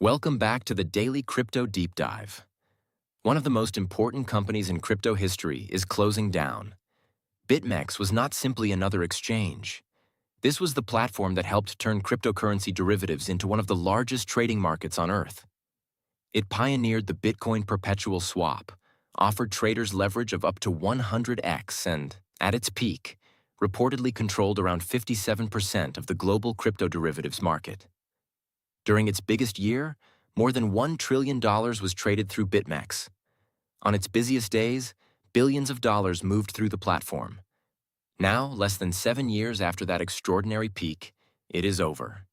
Welcome back to the Daily Crypto Deep Dive. One of the most important companies in crypto history is closing down. BitMEX was not simply another exchange. This was the platform that helped turn cryptocurrency derivatives into one of the largest trading markets on Earth. It pioneered the Bitcoin perpetual swap, offered traders leverage of up to 100x, and, at its peak, reportedly controlled around 57% of the global crypto derivatives market. During its biggest year, more than $1 trillion was traded through BitMEX. On its busiest days, billions of dollars moved through the platform. Now, less than 7 years after that extraordinary peak, it is over.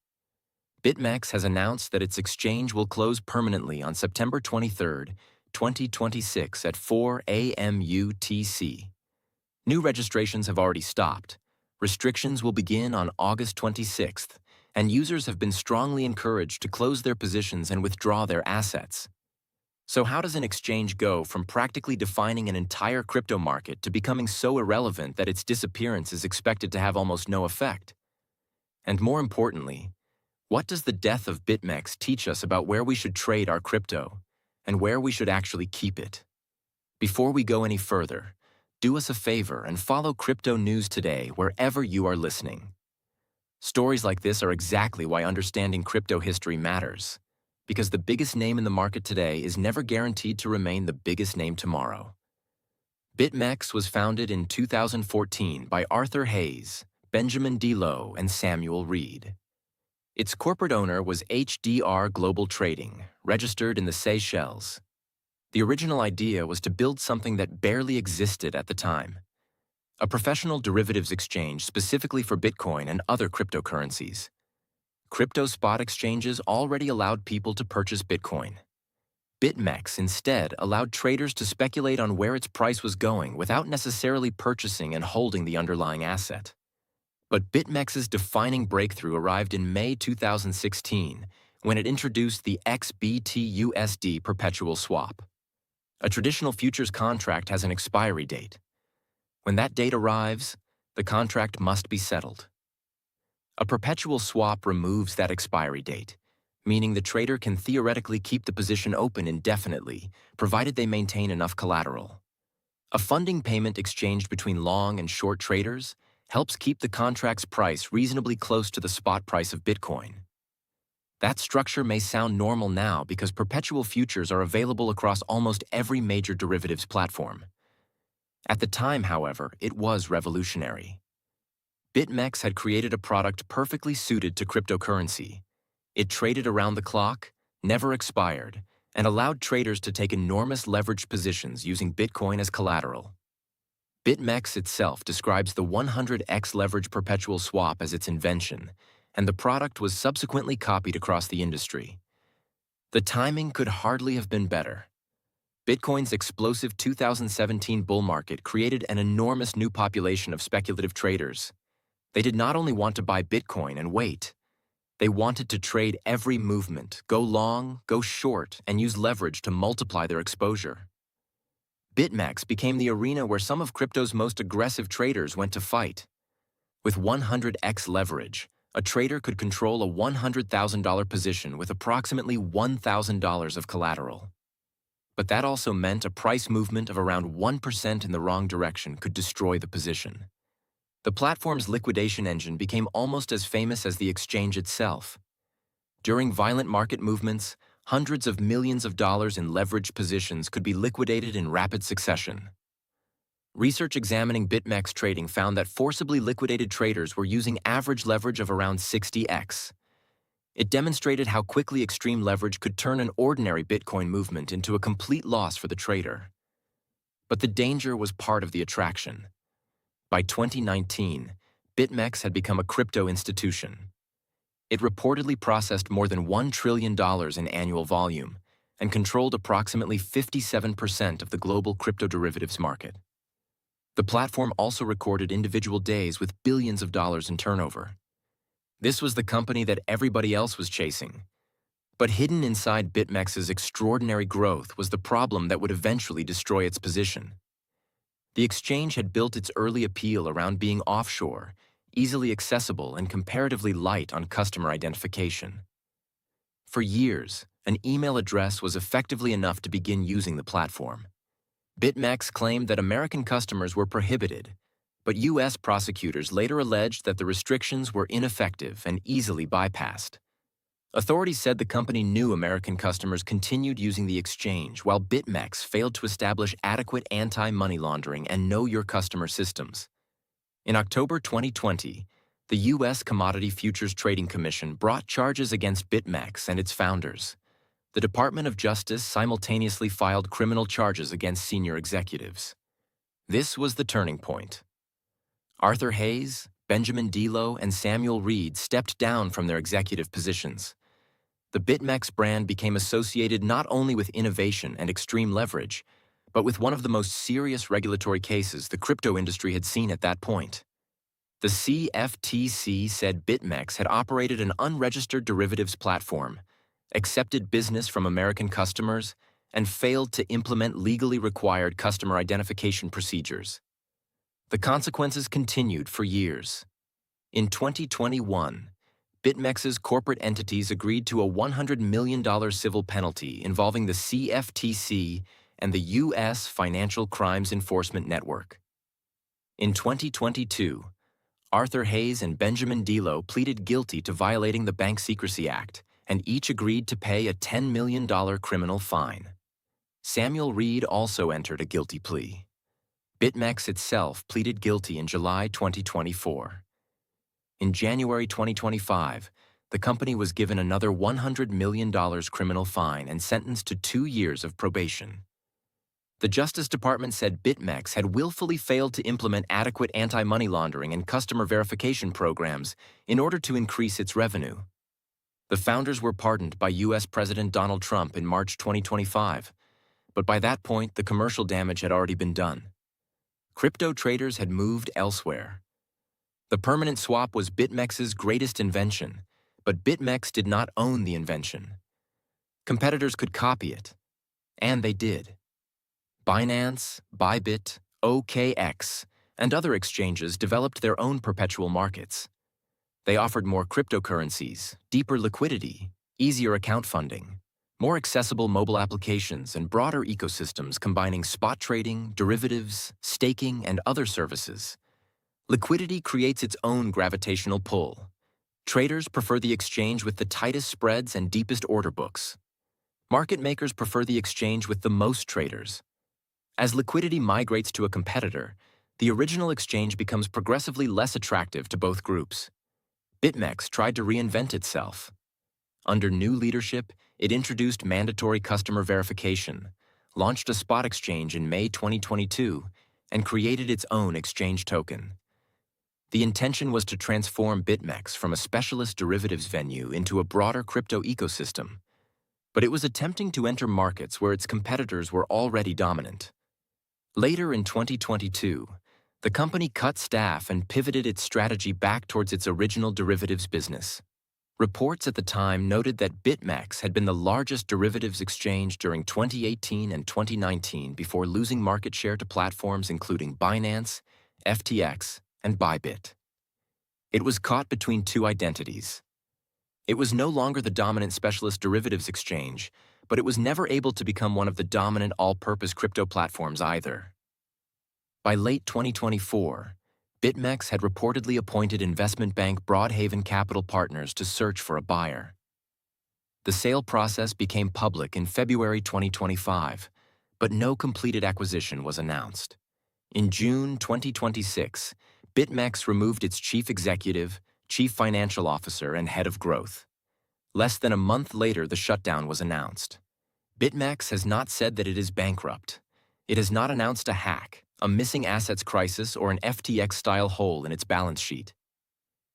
BitMEX has announced that its exchange will close permanently on September 23, 2026 at 4 a.m. UTC. New registrations have already stopped. Restrictions will begin on August 26th, and users have been strongly encouraged to close their positions and withdraw their assets. So how does an exchange go from practically defining an entire crypto market to becoming so irrelevant that its disappearance is expected to have almost no effect? And more importantly, what does the death of BitMEX teach us about where we should trade our crypto and where we should actually keep it? Before we go any further, do us a favor and follow Crypto News Today wherever you are listening. Stories like this are exactly why understanding crypto history matters, because the biggest name in the market today is never guaranteed to remain the biggest name tomorrow. BitMEX was founded in 2014 by Arthur Hayes, Benjamin D. Lowe, and Samuel Reed. Its corporate owner was HDR Global Trading, registered in the Seychelles. The original idea was to build something that barely existed at the time: a professional derivatives exchange specifically for Bitcoin and other cryptocurrencies. Crypto spot exchanges already allowed people to purchase Bitcoin. BitMEX instead allowed traders to speculate on where its price was going without necessarily purchasing and holding the underlying asset. But BitMEX's defining breakthrough arrived in May 2016 when it introduced the XBT-USD perpetual swap. A traditional futures contract has an expiry date. When that date arrives, the contract must be settled. A perpetual swap removes that expiry date, meaning the trader can theoretically keep the position open indefinitely, provided they maintain enough collateral. A funding payment exchanged between long and short traders helps keep the contract's price reasonably close to the spot price of Bitcoin. That structure may sound normal now because perpetual futures are available across almost every major derivatives platform. At the time, however, it was revolutionary. BitMEX had created a product perfectly suited to cryptocurrency. It traded around the clock, never expired, and allowed traders to take enormous leveraged positions using Bitcoin as collateral. BitMEX itself describes the 100x leverage perpetual swap as its invention, and the product was subsequently copied across the industry. The timing could hardly have been better. Bitcoin's explosive 2017 bull market created an enormous new population of speculative traders. They did not only want to buy Bitcoin and wait. They wanted to trade every movement, go long, go short, and use leverage to multiply their exposure. BitMEX became the arena where some of crypto's most aggressive traders went to fight. With 100x leverage, a trader could control a $100,000 position with approximately $1,000 of collateral. But that also meant a price movement of around 1% in the wrong direction could destroy the position. The platform's liquidation engine became almost as famous as the exchange itself. During violent market movements, hundreds of millions of dollars in leveraged positions could be liquidated in rapid succession. Research examining BitMEX trading found that forcibly liquidated traders were using average leverage of around 60x. It demonstrated how quickly extreme leverage could turn an ordinary Bitcoin movement into a complete loss for the trader. But the danger was part of the attraction. By 2019, BitMEX had become a crypto institution. It reportedly processed more than $1 trillion in annual volume and controlled approximately 57% of the global crypto derivatives market. The platform also recorded individual days with billions of dollars in turnover. This was the company that everybody else was chasing. But hidden inside BitMEX's extraordinary growth was the problem that would eventually destroy its position. The exchange had built its early appeal around being offshore, easily accessible, and comparatively light on customer identification. For years, an email address was effectively enough to begin using the platform. BitMEX claimed that American customers were prohibited, but U.S. prosecutors later alleged that the restrictions were ineffective and easily bypassed. Authorities said the company knew American customers continued using the exchange, while BitMEX failed to establish adequate anti-money laundering and know your customer systems. In October 2020, the U.S. Commodity Futures Trading Commission brought charges against BitMEX and its founders. The Department of Justice simultaneously filed criminal charges against senior executives. This was the turning point. Arthur Hayes, Benjamin Delo, and Samuel Reed stepped down from their executive positions. The BitMEX brand became associated not only with innovation and extreme leverage, but with one of the most serious regulatory cases the crypto industry had seen at that point. The CFTC said BitMEX had operated an unregistered derivatives platform, accepted business from American customers, and failed to implement legally required customer identification procedures. The consequences continued for years. In 2021, BitMEX's corporate entities agreed to a $100 million civil penalty involving the CFTC and the U.S. Financial Crimes Enforcement Network. In 2022, Arthur Hayes and Benjamin Delo pleaded guilty to violating the Bank Secrecy Act, and each agreed to pay a $10 million criminal fine. Samuel Reed also entered a guilty plea. BitMEX itself pleaded guilty in July 2024. In January 2025, the company was given another $100 million criminal fine and sentenced to 2 years of probation. The Justice Department said BitMEX had willfully failed to implement adequate anti-money laundering and customer verification programs in order to increase its revenue. The founders were pardoned by U.S. President Donald Trump in March 2025, but by that point, the commercial damage had already been done. Crypto traders had moved elsewhere. The permanent swap was BitMEX's greatest invention, but BitMEX did not own the invention. Competitors could copy it, and they did. Binance, Bybit, OKX, and other exchanges developed their own perpetual markets. They offered more cryptocurrencies, deeper liquidity, easier account funding, more accessible mobile applications, and broader ecosystems combining spot trading, derivatives, staking, and other services. Liquidity creates its own gravitational pull. Traders prefer the exchange with the tightest spreads and deepest order books. Market makers prefer the exchange with the most traders. As liquidity migrates to a competitor, the original exchange becomes progressively less attractive to both groups. BitMEX tried to reinvent itself. Under new leadership, it introduced mandatory customer verification, launched a spot exchange in May 2022, and created its own exchange token. The intention was to transform BitMEX from a specialist derivatives venue into a broader crypto ecosystem, but it was attempting to enter markets where its competitors were already dominant. Later in 2022, the company cut staff and pivoted its strategy back towards its original derivatives business. Reports at the time noted that BitMEX had been the largest derivatives exchange during 2018 and 2019 before losing market share to platforms including Binance, FTX, and Bybit. It was caught between two identities. It was no longer the dominant specialist derivatives exchange, but it was never able to become one of the dominant all-purpose crypto platforms either. By late 2024, BitMEX had reportedly appointed investment bank Broadhaven Capital Partners to search for a buyer. The sale process became public in February 2025, but no completed acquisition was announced. In June 2026, BitMEX removed its chief executive, chief financial officer, and head of growth. Less than a month later, the shutdown was announced. BitMEX has not said that it is bankrupt. It has not announced a hack, a missing assets crisis, or an FTX-style hole in its balance sheet.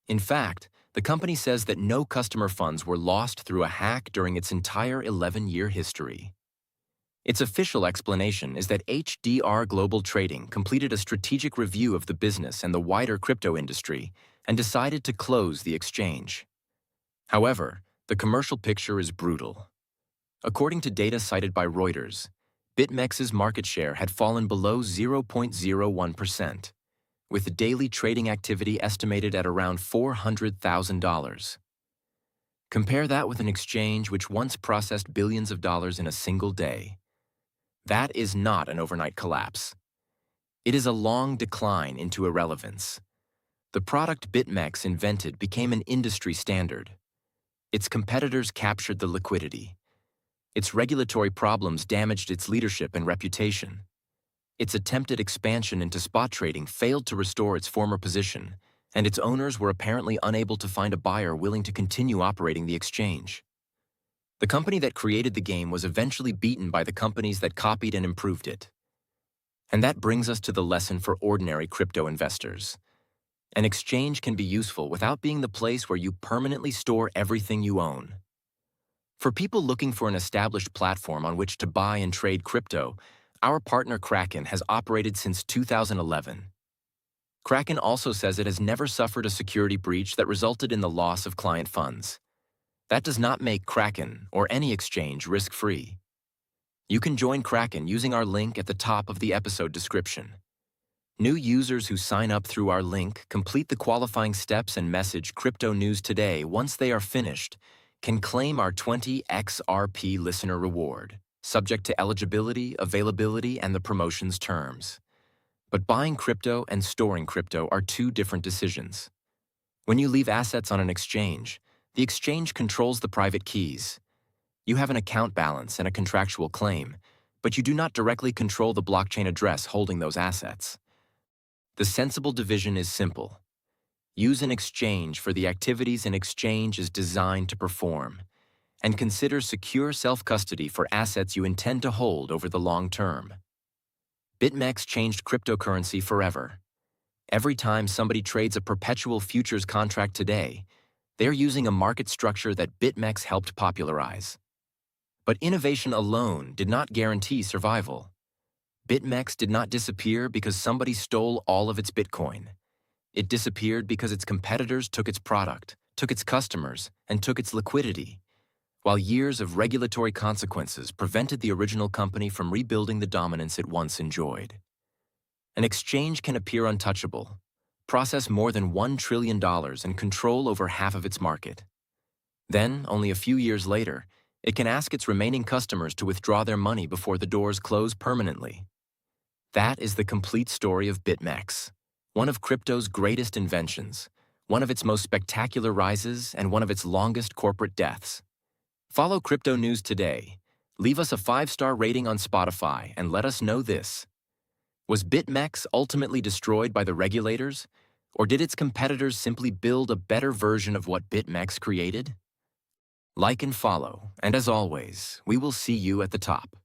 In fact, the company says that no customer funds were lost through a hack during its entire 11-year history. Its official explanation is that HDR Global Trading completed a strategic review of the business and the wider crypto industry and decided to close the exchange. However, the commercial picture is brutal. According to data cited by Reuters, BitMEX's market share had fallen below 0.01%, with daily trading activity estimated at around $400,000. Compare that with an exchange which once processed billions of dollars in a single day. That is not an overnight collapse. It is a long decline into irrelevance. The product BitMEX invented became an industry standard. Its competitors captured the liquidity. Its regulatory problems damaged its leadership and reputation. Its attempted expansion into spot trading failed to restore its former position, and its owners were apparently unable to find a buyer willing to continue operating the exchange. The company that created the game was eventually beaten by the companies that copied and improved it. And that brings us to the lesson for ordinary crypto investors. An exchange can be useful without being the place where you permanently store everything you own. For people looking for an established platform on which to buy and trade crypto, our partner Kraken has operated since 2011. Kraken also says it has never suffered a security breach that resulted in the loss of client funds. That does not make Kraken or any exchange risk-free. You can join Kraken using our link at the top of the episode description. New users who sign up through our link, complete the qualifying steps and message Crypto News Today once they are finished, can claim our 20 XRP listener reward, subject to eligibility, availability, and the promotion's terms. But buying crypto and storing crypto are two different decisions. When you leave assets on an exchange, the exchange controls the private keys. You have an account balance and a contractual claim, but you do not directly control the blockchain address holding those assets. The sensible division is simple. Use an exchange for the activities an exchange is designed to perform, and consider secure self-custody for assets you intend to hold over the long term. BitMEX changed cryptocurrency forever. Every time somebody trades a perpetual futures contract today, they're using a market structure that BitMEX helped popularize. But innovation alone did not guarantee survival. BitMEX did not disappear because somebody stole all of its Bitcoin. It disappeared because its competitors took its product, took its customers, and took its liquidity, while years of regulatory consequences prevented the original company from rebuilding the dominance it once enjoyed. An exchange can appear untouchable, process more than $1 trillion and control over half of its market. Then, only a few years later, it can ask its remaining customers to withdraw their money before the doors close permanently. That is the complete story of BitMEX, one of crypto's greatest inventions, one of its most spectacular rises, and one of its longest corporate deaths. Follow Crypto News Today, leave us a 5-star rating on Spotify, and let us know this. Was BitMEX ultimately destroyed by the regulators, or did its competitors simply build a better version of what BitMEX created? Like and follow, and as always, we will see you at the top.